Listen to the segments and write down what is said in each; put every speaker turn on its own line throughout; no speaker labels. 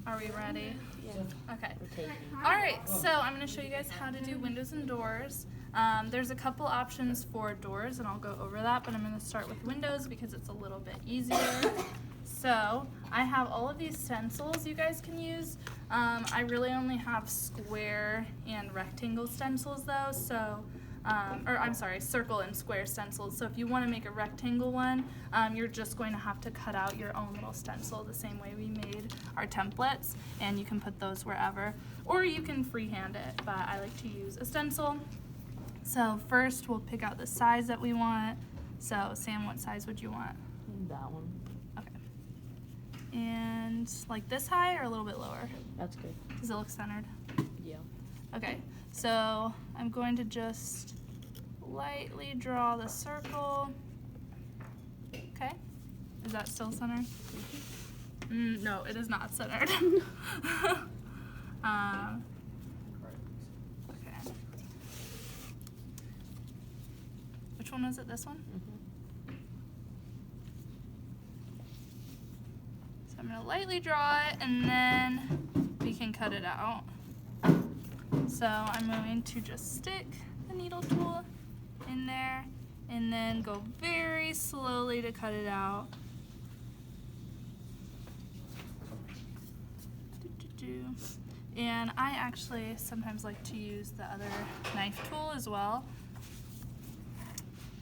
Are we ready?
Yeah.
Okay. All right, so I'm going to show you guys how to do windows and doors. There's a couple options for doors, and I'll go over that, but I'm going to start with windows because it's a little bit easier. So I have all of these stencils you guys can use. I really only have square and rectangle stencils though, so circle and square stencils. So if you want to make a rectangle one, you're just going to have to cut out your own little stencil the same way we made our templates, and you can put those wherever. Or you can freehand it, but I like to use a stencil. So first we'll pick out the size that we want. So Sam, what size would you want?
That one.
Okay. And like this high or a little bit lower?
That's good.
Does it look centered?
Yeah.
Okay, so I'm going to just lightly draw the circle. Okay, is that still centered? No, it is not centered. Okay. Which one was it, this one? So I'm gonna lightly draw it and then we can cut it out. So I'm going to just stick the needle tool in there and then go very slowly to cut it out. And I actually sometimes like to use the other knife tool as well,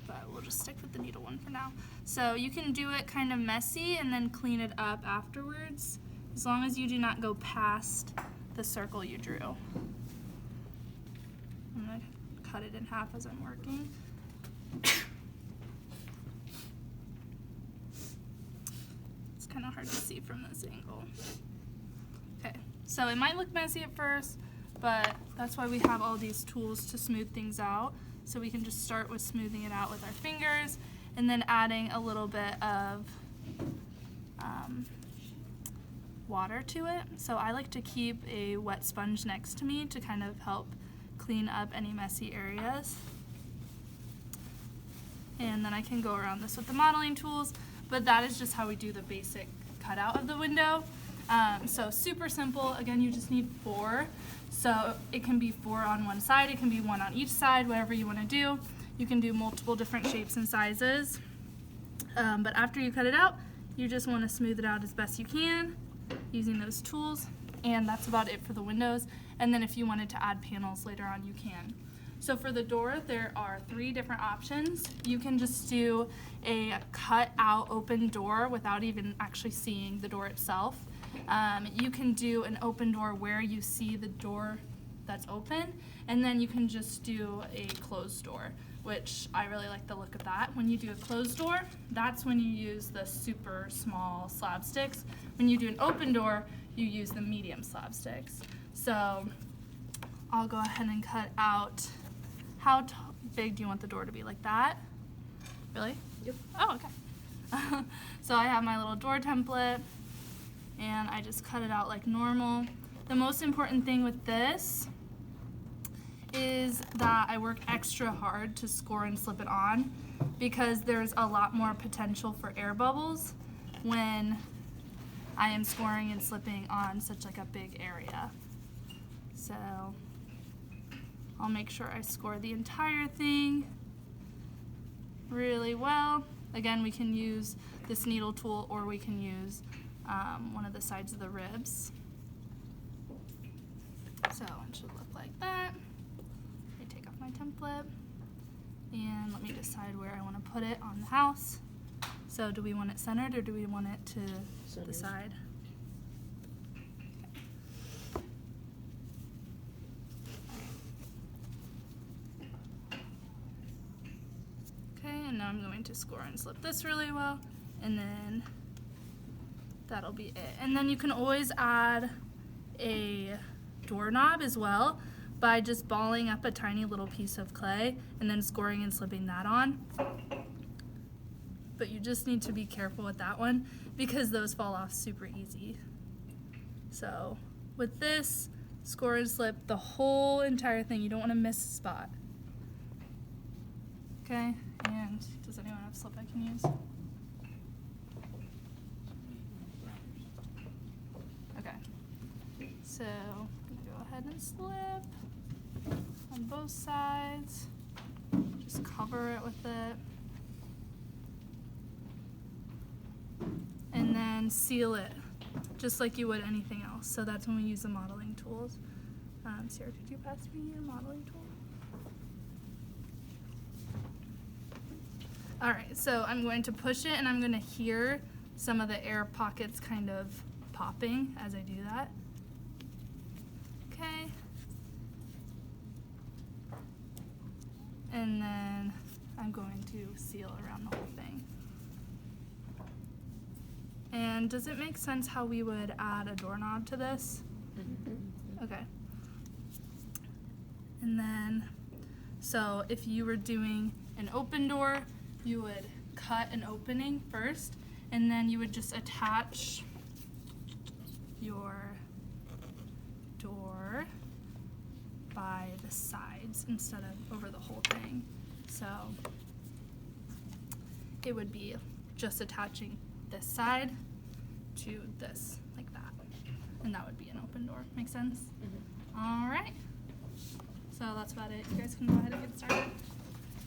but we'll just stick with the needle one for now. So you can do it kind of messy and then clean it up afterwards, as long as you do not go past the circle you drew. I'm going to cut it in half as I'm working. It's kind of hard to see from this angle. Okay, so it might look messy at first, but that's why we have all these tools to smooth things out. So we can just start with smoothing it out with our fingers and then adding a little bit of water to it. So I like to keep a wet sponge next to me to kind of help clean up any messy areas. And then I can go around this with the modeling tools, but that is just how we do the basic cutout of the window. So super simple. Again, you just need 4. So it can be 4 on one side, it can be 1 on each side, whatever you want to do. You can do multiple different shapes and sizes. But after you cut it out, you just want to smooth it out as best you can using those tools. And that's about it for the windows. And then if you wanted to add panels later on, you can. So for the door, there are 3 different options. You can just do a cut out open door without even actually seeing the door itself. You can do an open door where you see the door that's open, and then you can just do a closed door, which I really like the look of that. When you do a closed door, that's when you use the super small slab sticks. When you do an open door, you use the medium slab sticks. So I'll go ahead and cut out. How big do you want the door to be? Like that? Really?
Yep.
Oh, okay. So I have my little door template, and I just cut it out like normal. The most important thing with this is that I work extra hard to score and slip it on, because there's a lot more potential for air bubbles when I am scoring and slipping on such like a big area. So I'll make sure I score the entire thing really well. Again, we can use this needle tool, or we can use one of the sides of the ribs. So it should look like that. Let me take off my template, and let me decide where I want to put it on the house. So do we want it centered, or do we want it to the side? Okay, and now I'm going to score and slip this really well, and then that'll be it. And then you can always add a doorknob as well by just balling up a tiny little piece of clay and then scoring and slipping that on. But you just need to be careful with that one because those fall off super easy. So with this, score and slip the whole entire thing. You don't want to miss a spot. Okay, and does anyone have slip I can use? Okay. So I'm gonna go ahead and slip on both sides. Just cover it with it. And then seal it, just like you would anything else. So that's when we use the modeling tools. Sarah, could you pass me your modeling tool? All right, so I'm going to push it and I'm gonna hear some of the air pockets kind of popping as I do that. Okay. And then I'm going to seal around the whole thing. And does it make sense how we would add a doorknob to this? Mm-hmm. Okay. And then, so if you were doing an open door, you would cut an opening first, and then you would just attach your door by the sides instead of over the whole thing. So it would be just attaching this side to this, like that. And that would be an open door. Make sense? Mm-hmm. All right. So that's about it. You guys can go ahead and get started.